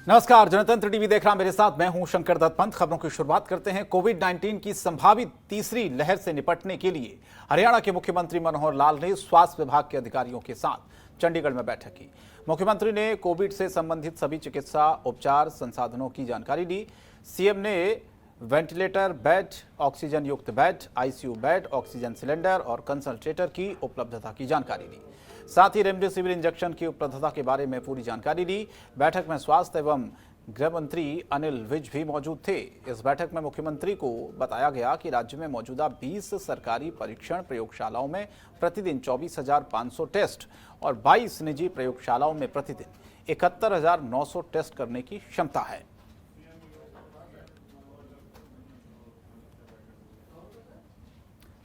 नमस्कार, जनतंत्र टीवी देख रहा मेरे साथ मैं हूं शंकर दत्त पंत। खबरों की शुरुआत करते हैं। कोविड-19 की संभावित तीसरी लहर से निपटने के लिए हरियाणा के मुख्यमंत्री मनोहर लाल ने स्वास्थ्य विभाग के अधिकारियों के साथ चंडीगढ़ में बैठक की। मुख्यमंत्री ने कोविड से संबंधित सभी चिकित्सा उपचार संसाधनों की जानकारी ली। सीएम ने वेंटिलेटर बेड, ऑक्सीजन युक्त bed, ICU bed, oxygen cylinder और कंसंट्रेटर की उपलब्धता की जानकारी ली। साथ ही रेमडेसिविर इंजेक्शन की उपलब्धता के बारे में पूरी जानकारी ली। बैठक में स्वास्थ्य एवं गृह मंत्री अनिल विज भी मौजूद थे। इस बैठक में मुख्यमंत्री को बताया गया कि राज्य में मौजूदा 20 सरकारी परीक्षण प्रयोगशालाओं में प्रतिदिन 24,500 टेस्ट और 22 निजी प्रयोगशालाओं में प्रतिदिन 71,900 टेस्ट करने की क्षमता है।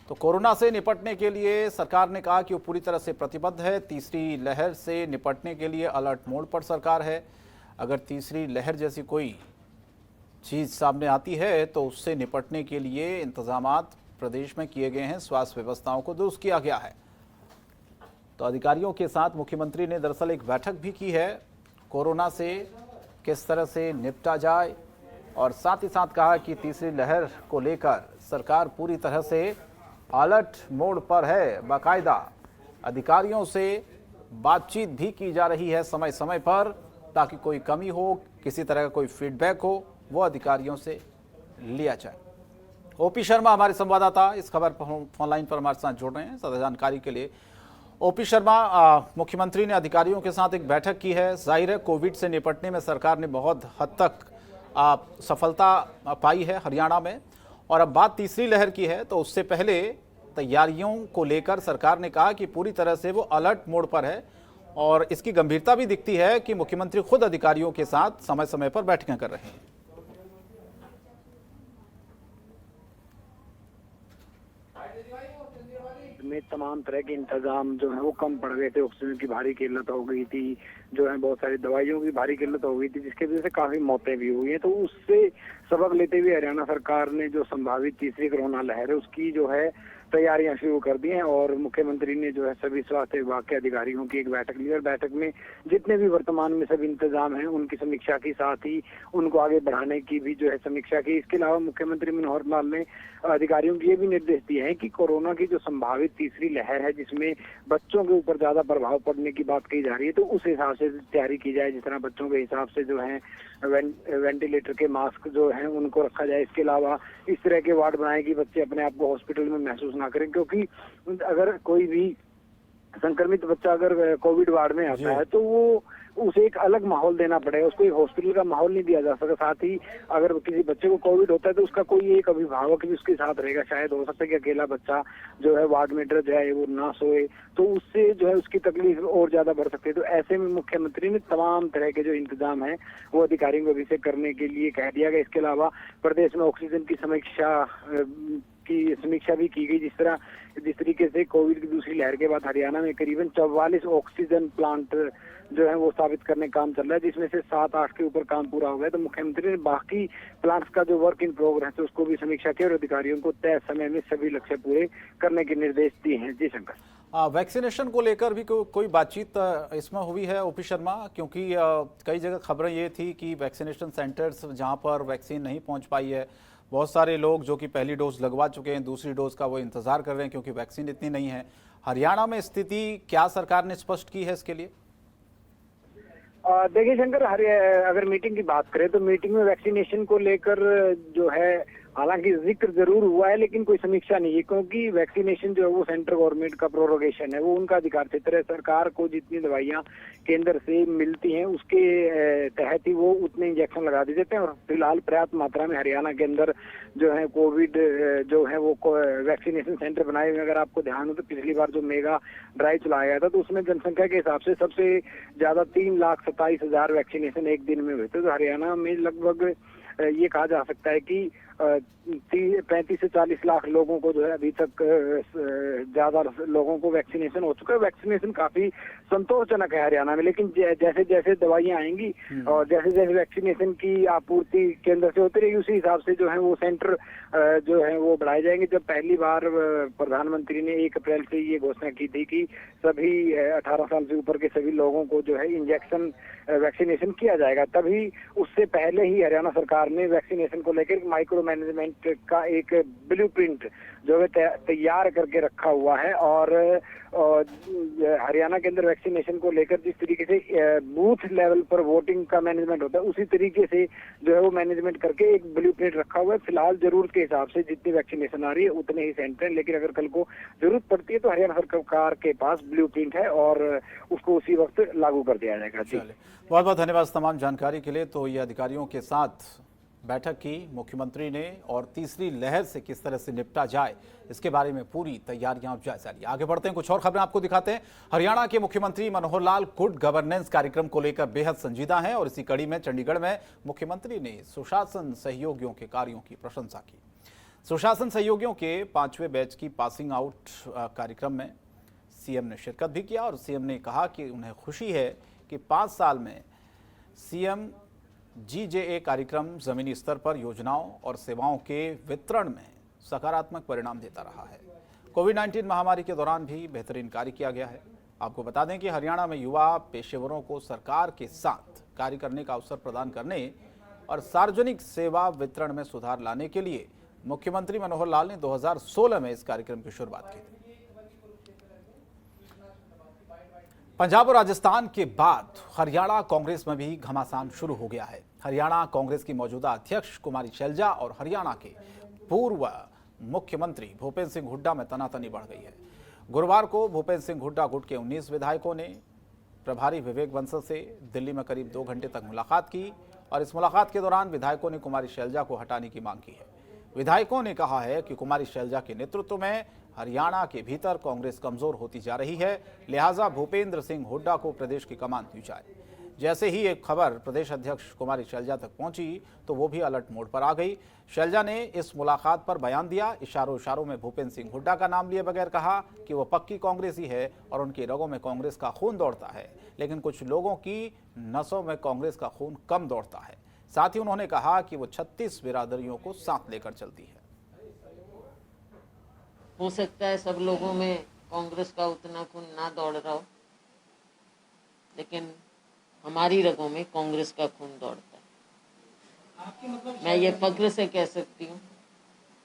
तो कोरोना से निपटने के लिए सरकार ने कहा कि वो पूरी तरह से प्रतिबद्ध है। तीसरी लहर से निपटने के लिए अलर्ट मोड पर सरकार है। अगर तीसरी लहर जैसी कोई चीज़ सामने आती है तो उससे निपटने के लिए इंतजामात प्रदेश में किए गए हैं। स्वास्थ्य व्यवस्थाओं को दुरुस्त किया गया है। तो अधिकारियों के साथ मुख्यमंत्री ने दरअसल एक बैठक भी की है। कोरोना से किस तरह से निपटा जाए और साथ ही साथ कहा कि तीसरी लहर को लेकर सरकार पूरी तरह से अलर्ट मोड पर है। बाकायदा अधिकारियों से बातचीत भी की जा रही है समय समय पर, ताकि कोई कमी हो, किसी तरह का कोई फीडबैक हो, वो अधिकारियों से लिया जाए। ओपी शर्मा हमारे संवाददाता इस खबर पर फोन लाइन पर हमारे साथ जुड़ रहे हैं ज़्यादा जानकारी के लिए। ओपी शर्मा, मुख्यमंत्री ने अधिकारियों के साथ एक बैठक की है। जाहिर है कोविड से निपटने में सरकार ने बहुत हद तक सफलता पाई है हरियाणा में, और अब बात तीसरी लहर की है। तो उससे पहले तैयारियों को लेकर सरकार ने कहा कि पूरी तरह से वो अलर्ट मोड पर है, और इसकी गंभीरता भी दिखती है कि मुख्यमंत्री खुद अधिकारियों के साथ समय समय पर बैठकें कर रहे हैं। में तमाम तरह के इंतजाम जो है वो कम पड़ गए थे। ऑक्सीजन की भारी किल्लत हो गई थी, जो है बहुत सारी दवाइयों की भारी किल्लत हो गई थी, जिसके वजह से काफी मौतें भी हुई हैं। तो उससे सबक लेते हुए हरियाणा सरकार ने जो संभावित तीसरी कोरोना लहर है उसकी जो है तैयारियां शुरू कर दी हैं, और मुख्यमंत्री ने जो है सभी स्वास्थ्य विभाग के अधिकारियों की एक बैठक ली, और बैठक में जितने भी वर्तमान में सब इंतजाम हैं उनकी समीक्षा की, साथ ही उनको आगे बढ़ाने की भी जो है समीक्षा की। इसके अलावा मुख्यमंत्री मनोहर लाल ने अधिकारियों को ये भी निर्देश दिए हैं कि कोरोना की जो संभावित तीसरी लहर है, जिसमें बच्चों के ऊपर ज्यादा प्रभाव पड़ने की बात कही जा रही है, तो उस हिसाब से तैयारी की जाए। जिस तरह बच्चों के हिसाब से जो है वेंटिलेटर के मास्क जो है उनको रखा जाए। इसके अलावा इस तरह के वार्ड बनाए कि बच्चे अपने आप को हॉस्पिटल में महसूस ना करें, क्योंकि अगर कोई भी संक्रमित बच्चा अगर कोविड वार्ड में आता है तो वो उसे एक अलग माहौल देना पड़ेगा, उसको एक हॉस्पिटल का माहौल नहीं दिया जा सकता। साथ ही अगर किसी बच्चे को कोविड होता है तो उसका कोई एक अभिभावक भी उसके साथ रहेगा। शायद हो सकता है कि अकेला बच्चा जो है वार्ड में डर जाए, वो ना सोए, तो उससे जो है उसकी तकलीफ और ज्यादा बढ़ सकती है। तो ऐसे में मुख्यमंत्री ने तमाम तरह के जो इंतजाम है वो अधिकारियों को अभी से करने के लिए कह दिया गया। इसके अलावा प्रदेश में ऑक्सीजन की समीक्षा भी की गई। जिस तरीके से कोविड की दूसरी लहर के बाद हरियाणा में करीबन 44 ऑक्सीजन प्लांट जो है वो स्थापित करने का काम चल रहा है, जिसमें से 7-8 के ऊपर काम पूरा हो गया। तो मुख्यमंत्री ने बाकी प्लांट्स का जो वर्क इन प्रोग्रेस है उसको भी समीक्षा की, और अधिकारियों को तय समय में सभी लक्ष्य पूरे करने के निर्देश दिए हैं। जी शंकर, वैक्सीनेशन को लेकर भी कोई बातचीत इसमें हुई है ओपी शर्मा? क्योंकि कई जगह खबरें ये थी कि वैक्सीनेशन सेंटर्स जहां पर वैक्सीन नहीं पहुंच पाई है, बहुत सारे लोग जो कि पहली डोज लगवा चुके हैं, दूसरी डोज का वो इंतजार कर रहे हैं क्योंकि वैक्सीन इतनी नहीं है। हरियाणा में स्थिति क्या सरकार ने स्पष्ट की है इसके लिए? देखिए शंकर, अगर मीटिंग की बात करें तो मीटिंग में वैक्सीनेशन को लेकर जो है हालांकि जिक्र जरूर हुआ है, लेकिन कोई समीक्षा नहीं है, क्योंकि वैक्सीनेशन जो है वो सेंट्रल गवर्नमेंट का प्रोरोगेशन है, वो उनका अधिकार क्षेत्र है। सरकार को जितनी दवाइयां केंद्र से मिलती हैं उसके तहत ही वो उतने इंजेक्शन लगा दिए जाते हैं, और फिलहाल पर्याप्त मात्रा में हरियाणा के अंदर जो है कोविड जो है वो वैक्सीनेशन सेंटर बनाए हुए। अगर आपको ध्यान हो तो पिछली बार जो मेगा ड्राइव चलाया गया था तो उसमें जनसंख्या के हिसाब से सबसे ज्यादा 3,27,000 वैक्सीनेशन एक दिन में हुए थे। तो हरियाणा में लगभग ये कहा जा सकता है कि 35 से 40 लाख लोगों को जो है अभी तक ज्यादा लोगों को वैक्सीनेशन हो चुका है। वैक्सीनेशन काफी संतोषजनक है हरियाणा में। लेकिन जैसे जैसे दवाइयां आएंगी और जैसे जैसे वैक्सीनेशन की आपूर्ति केंद्र से होती रहेगी, उसी हिसाब से जो है वो सेंटर जो है वो बढ़ाए जाएंगे। जब पहली बार प्रधानमंत्री ने 1 अप्रैल से ये घोषणा की थी कि सभी 18 साल से ऊपर के सभी लोगों को जो है इंजेक्शन वैक्सीनेशन किया जाएगा, तभी उससे पहले ही हरियाणा सरकार ने वैक्सीनेशन को लेकर माइक्रो मैनेजमेंट का एक ब्लूप्रिंट जो है तैयार करके रखा हुआ है। और हरियाणा के अंदर वैक्सीनेशन को लेकर जिस तरीके से बूथ लेवल पर वोटिंग का मैनेजमेंट होता है, उसी तरीके से जो है वो मैनेजमेंट करके एक ब्लूप्रिंट रखा हुआ है। फिलहाल जरूरत के हिसाब से जितनी वैक्सीनेशन आ रही है उतने ही सेंटर हैं, लेकिन अगर कल को जरूरत पड़ती है तो हरियाणा सरकार के पास ब्लूप्रिंट है और उसको उसी वक्त लागू कर दिया जाएगा। बहुत बहुत धन्यवाद तमाम जानकारी के लिए। तो ये अधिकारियों के साथ बैठक की मुख्यमंत्री ने और तीसरी लहर से किस तरह से निपटा जाए इसके बारे में पूरी तैयारियां जायजा लिया। आगे बढ़ते हैं, कुछ और खबरें आपको दिखाते हैं। हरियाणा के मुख्यमंत्री मनोहर लाल गुड गवर्नेंस कार्यक्रम को लेकर बेहद संजीदा हैं और इसी कड़ी में चंडीगढ़ में मुख्यमंत्री ने सुशासन सहयोगियों के कार्यों की प्रशंसा की। सुशासन सहयोगियों के 5वें बैच की पासिंग आउट कार्यक्रम में सीएम ने शिरकत भी किया और सीएम ने कहा कि उन्हें खुशी है कि 5 साल में सीएम GJA कार्यक्रम जमीनी स्तर पर योजनाओं और सेवाओं के वितरण में सकारात्मक परिणाम देता रहा है। कोविड-19 महामारी के दौरान भी बेहतरीन कार्य किया गया है। आपको बता दें कि हरियाणा में युवा पेशेवरों को सरकार के साथ कार्य करने का अवसर प्रदान करने और सार्वजनिक सेवा वितरण में सुधार लाने के लिए मुख्यमंत्री मनोहर लाल ने 2016 में इस कार्यक्रम की शुरुआत की थी। पंजाब और राजस्थान के बाद हरियाणा कांग्रेस में भी घमासान शुरू हो गया है। हरियाणा कांग्रेस की मौजूदा अध्यक्ष कुमारी शैलजा और हरियाणा के पूर्व मुख्यमंत्री भूपेंद्र सिंह हुड्डा में तनातनी बढ़ गई है। गुरुवार को भूपेंद्र सिंह हुड्डा गुट के 19 विधायकों ने प्रभारी विवेक बंसल से दिल्ली में करीब 2 घंटे तक मुलाकात की और इस मुलाकात के दौरान विधायकों ने कुमारी शैलजा को हटाने की मांग की है। विधायकों ने कहा है कि कुमारी शैलजा के नेतृत्व में हरियाणा के भीतर कांग्रेस कमजोर होती जा रही है, लिहाजा भूपेंद्र सिंह हुड्डा को प्रदेश की कमान दी जाए। जैसे ही एक खबर प्रदेश अध्यक्ष कुमारी शैलजा तक पहुंची तो वो भी अलर्ट मोड पर आ गई। शैलजा ने इस मुलाकात पर बयान दिया, इशारों में भूपेंद्र सिंह हुड्डा का नाम लिए बगैर कहा कि वो पक्की कांग्रेसी है और उनकी रगों में कांग्रेस का खून दौड़ता है, लेकिन कुछ लोगों की नसों में कांग्रेस का खून कम दौड़ता है। साथ ही उन्होंने कहा कि वो 36 बिरादरियों को साथ लेकर चलती है। हो सकता है सब लोगों में कांग्रेस का उतना खून ना दौड़ रहा हो, लेकिन हमारी रगों में कांग्रेस का खून दौड़ता है। मैं ये फक्र से कह सकती हूँ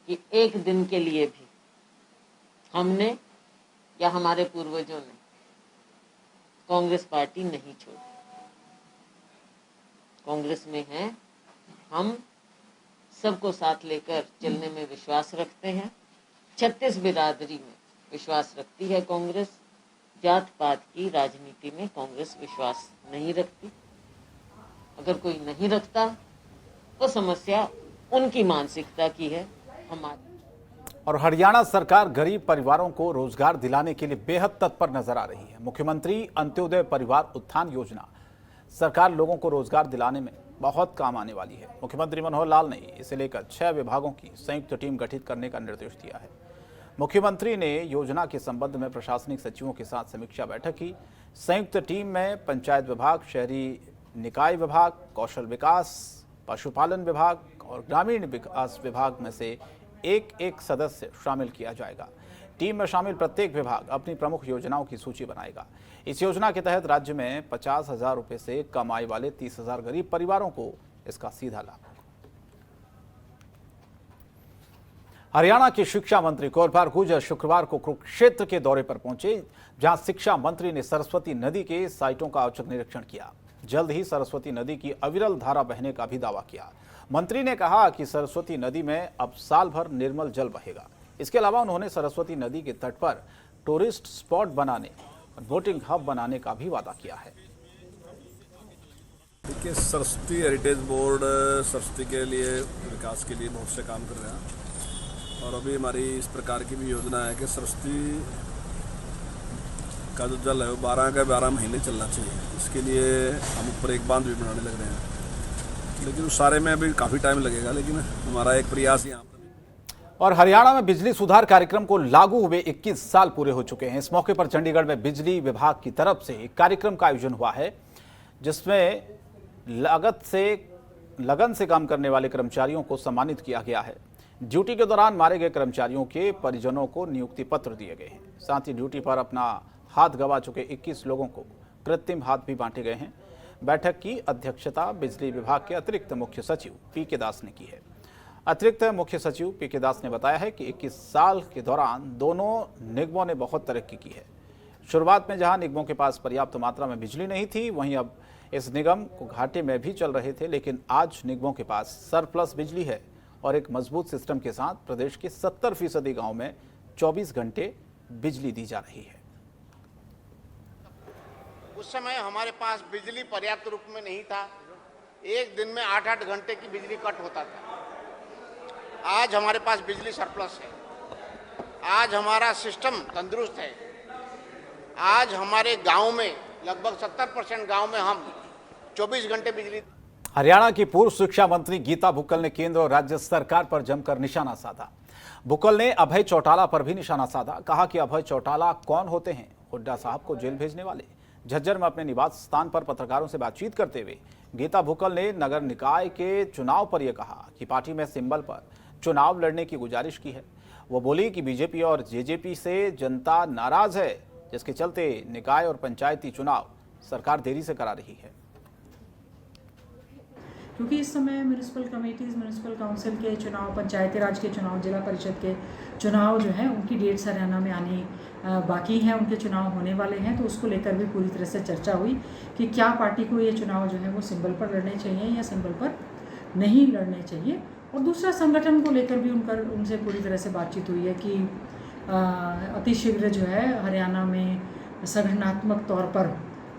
कि एक दिन के लिए भी हमने या हमारे पूर्वजों ने कांग्रेस पार्टी नहीं छोड़ी। कांग्रेस में हैं, हम सबको साथ लेकर चलने में विश्वास रखते हैं। 36 बिरादरी में विश्वास रखती है कांग्रेस। जात पात की राजनीति में कांग्रेस विश्वास नहीं रखती। अगर कोई नहीं रखता तो समस्या उनकी मानसिकता की है, हमारी। और हरियाणा सरकार गरीब परिवारों को रोजगार दिलाने के लिए बेहद तत्पर नजर आ रही है। मुख्यमंत्री अंत्योदय परिवार उत्थान योजना सरकार लोगों को रोजगार दिलाने में बहुत काम आने वाली है। मुख्यमंत्री मनोहर लाल ने इसे लेकर 6 विभागों की संयुक्त टीम गठित करने का निर्देश दिया है। मुख्यमंत्री ने योजना के संबंध में प्रशासनिक सचिवों के साथ समीक्षा बैठक की। संयुक्त टीम में पंचायत विभाग, शहरी निकाय विभाग, कौशल विकास, पशुपालन विभाग और ग्रामीण विकास विभाग में से एक सदस्य शामिल किया जाएगा। टीम में शामिल प्रत्येक विभाग अपनी प्रमुख योजनाओं की सूची बनाएगा। इस योजना के तहत राज्य में 50,000 रुपये से कम आय वाले 30,000 गरीब परिवारों को इसका सीधा लाभ होगा। हरियाणा के शिक्षा मंत्री कोरपाल गुर्जर शुक्रवार को कुरुक्षेत्र के दौरे पर पहुंचे, जहां शिक्षा मंत्री ने सरस्वती नदी के साइटों का औचक निरीक्षण किया। जल्द ही सरस्वती नदी की अविरल धारा बहने का भी दावा किया। मंत्री ने कहा कि सरस्वती नदी में अब साल भर निर्मल जल बहेगा। इसके अलावा उन्होंने सरस्वती नदी के तट पर टूरिस्ट स्पॉट बनाने और बोटिंग हब बनाने का भी वादा किया है। देखिए, सरस्वती हेरिटेज बोर्ड सरस्वती के लिए विकास के लिए बहुत से काम कर रहे हैं और अभी हमारी इस प्रकार की भी योजना है कि सरस्वती का जो जल है वो 12 के 12 महीने चलना चाहिए। इसके लिए हम ऊपर एक बांध भी बनाने लग रहे हैं, लेकिन उस सारे में अभी काफ़ी टाइम लगेगा, लेकिन हमारा एक प्रयास यहाँ पर। और हरियाणा में बिजली सुधार कार्यक्रम को लागू हुए 21 साल पूरे हो चुके हैं। इस मौके पर चंडीगढ़ में बिजली विभाग की तरफ से एक कार्यक्रम का आयोजन हुआ है, जिसमें लगन से काम करने वाले कर्मचारियों को सम्मानित किया गया है। ड्यूटी के दौरान मारे गए कर्मचारियों के परिजनों को नियुक्ति पत्र दिए गए हैं। साथ ही ड्यूटी पर अपना हाथ गंवा चुके 21 लोगों को कृत्रिम हाथ भी बांटे गए हैं। बैठक की अध्यक्षता बिजली विभाग के अतिरिक्त मुख्य सचिव पीके दास ने की है। अतिरिक्त मुख्य सचिव पीके दास ने बताया है कि 21 साल के दौरान दोनों निगमों ने बहुत तरक्की की है। शुरुआत में जहां निगमों के पास पर्याप्त मात्रा में बिजली नहीं थी, वहीं अब इस निगम को घाटे में भी चल रहे थे, लेकिन आज निगमों के पास सरप्लस बिजली है और एक मजबूत सिस्टम के साथ प्रदेश के 70% गाँव में 24 घंटे बिजली दी जा रही है। उस समय हमारे पास बिजली पर्याप्त रूप में नहीं था। एक दिन में 8-8 घंटे की बिजली कट होता था। आज हमारे पास बिजली सरप्लस है। आज हमारा सिस्टम तंदुरुस्त है। आज हमारे गांव में लगभग 70% गांव में हम 24 घंटे बिजली। हरियाणा की पूर्व शिक्षा मंत्री गीता भुक्कल ने केंद्र और राज्य सरकार पर जमकर निशाना साधा। भुक्कल ने अभय चौटाला पर भी निशाना साधा। कहा कि अभय चौटाला कौन होते हैं? हुड्डा साहब को जेल भेजने वाले। झज्जर में अपने निवास स्थान पर पत्रकारों से बातचीत करते हुए गीता भुक्कल ने नगर निकाय के चुनाव पर यह कहा कि पार्टी में सिंबल पर चुनाव लड़ने की गुजारिश की है। वो बोली कि बीजेपी और जेजेपी से जनता नाराज है, जिसके चलते निकाय और पंचायती चुनाव सरकार देरी से करा रही है। क्योंकि इस समय म्यूनिसिपल कमेटीज़, म्यूनिसिपल काउंसिल के चुनाव, पंचायती राज के चुनाव, जिला परिषद के चुनाव जो हैं उनकी डेट्स हरियाणा में आनी बाकी हैं, उनके चुनाव होने वाले हैं। तो उसको लेकर भी पूरी तरह से चर्चा हुई कि क्या पार्टी को ये चुनाव जो है वो सिंबल पर लड़ने चाहिए या सिंबल पर नहीं लड़ने चाहिए। और दूसरा, संगठन को लेकर भी उनसे पूरी तरह से बातचीत हुई है कि अतिशीघ्र जो है हरियाणा में संगठनात्मक तौर पर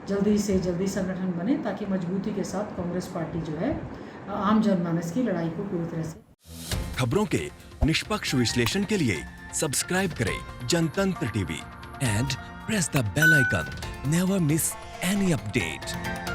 जल्दी से जल्दी संगठन बने, ताकि मजबूती के साथ कांग्रेस पार्टी जो है आम जनमानस की लड़ाई को पूरी तरह से। खबरों के निष्पक्ष विश्लेषण के लिए सब्सक्राइब करें Jantantra TV and press the bell icon. Never miss any update.